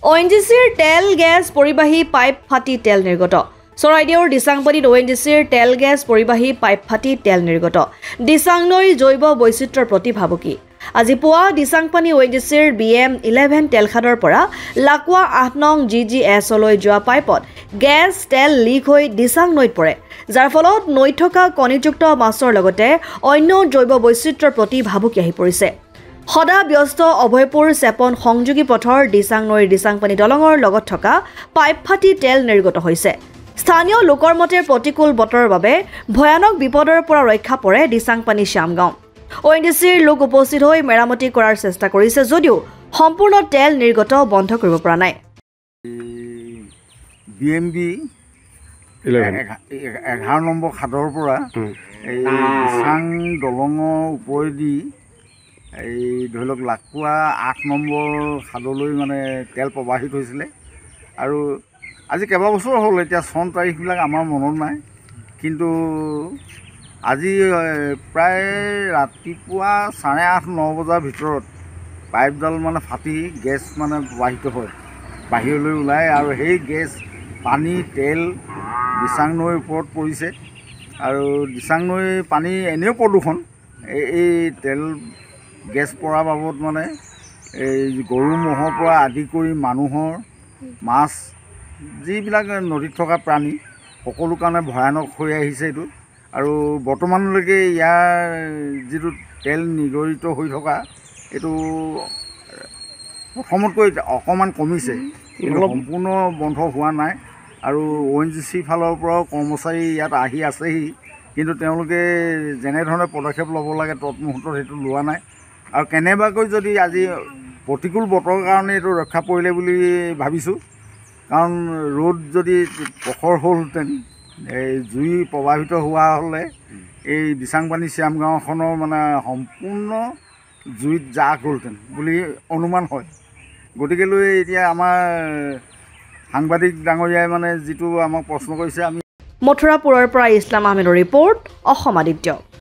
ONGCৰ তেল গেছ পৰিবাহী পাইপ ফাটি তেল নিৰ্গত। চৰাইদেউৰ দিচাংপানীত ONGCৰ তেল গেছ পৰিবাহী পাইপ ফাটি তেল নিৰ্গত। দিচাং নৈৰ জৈৱ বৈচিত্ৰ্যৰ প্ৰতি ভাবুকি। আজি পুৱা দিচাংপানী ONGCৰ BM11 তেলখাদৰ পৰা লাকুৱা 8 নং GGS লৈ যোৱা পাইপত গেছ তেল লিক হৈ দিচাং নৈত পৰে, যাৰ ফলত নৈত থকা কণীযুক্ত মাছৰ লগতে অন্য জৈৱ বৈচিত্ৰ্যৰ প্ৰতি ভাবুকি আহি পৰিছে। সদা ব্যস্ত অভয়পুৰ চেপন সংযোগী পথৰ দিচাং নৈৰ দিচাংপানী দলঙৰ লগত থকা পাইপ ফাটি তেল নিৰ্গত হৈছে। স্থানীয় লোকৰ মতে প্ৰতিকূল বতৰৰ বাবে ভয়ানক বিপদৰ পৰা ৰক্ষা পৰে দিচাংপানী শ্যামগাঁও। ONGCৰ লোক উপস্থিত হৈ মেৰামতি কৰাৰ চেষ্টা কৰিছে যদিও সম্পূৰ্ণ তেল নিৰ্গত বন্ধ কৰিব পৰা নাই। BMB 11 নম্বৰ খাদৰ পৰা এই দিচাং দলঙৰ ওপৰেদি এই ধৰি লওক লাকুৱা 8 নম্বৰ খাদলৈ মানে তেল প্ৰবাহিত হৈছিলে আৰু আজি কেইবাবছৰ হ'ল, এতিয়া চন তাৰিখবিলাক আমাৰ মনত নাই, কিন্তু আজি প্ৰায় ৰাতিপুৱা 8:30-9 বজাৰ ভিতৰত পাইপডাল মানে ফাটি গেছ মানে প্ৰবাহিত হয়, বাহিৰলৈ ওলায় আৰু সেই গেছ পানী তেল দিচাং নৈৰ ওপৰত পৰিছে। আৰু দিচাং নৈ পানী এনেও প্ৰদূষণ, এই তেল গেছ পৰাৰ বাবদ মানে এই গৰু ম'হৰ পৰা আদি কৰি মানুহৰ মাছ যিবিলাক নদীত থকা প্ৰাণী সকলো কাৰণে ভয়ানক হৈ আহিছে এইটো। আৰু বৰ্তমানলৈকে ইয়াৰ যিটো তেল নিগৰিত হৈ থকা এইটো প্ৰথমতকৈ অকণমান কমিছে, কিন্তু সম্পূৰ্ণ বন্ধ হোৱা নাই। আৰু ONGC ফালৰ পৰাও কৰ্মচাৰী ইয়াত আহি আছেহি, কিন্তু তেওঁলোকে যেনেধৰণে পদক্ষেপ ল'ব লাগে তৎমুহূৰ্তত সেইটো লোৱা নাই। আৰু কেনেবাকৈ যদি আজি প্ৰতিকূল বতৰৰ কাৰণে এইটো ৰক্ষা পৰিলে বুলি ভাবিছোঁ, কাৰণ ৰ'দ যদি প্ৰখৰ হ'লহেঁতেন, এই জুই প্ৰবাহিত হোৱা হ'লে এই দিচাংপানী শ্যামগাঁওখনৰ মানে সম্পূৰ্ণ জুইত জাগ হ'লহেঁতেন বুলি অনুমান হয়। গতিকেলৈ এতিয়া আমাৰ সাংবাদিক ডাঙৰীয়াই মানে যিটো আমাক প্ৰশ্ন কৰিছে, আমি মথুৰাপুৰৰ পৰা ইছলাম আহমেদৰ ৰিপৰ্ট, অসম আদিত্য।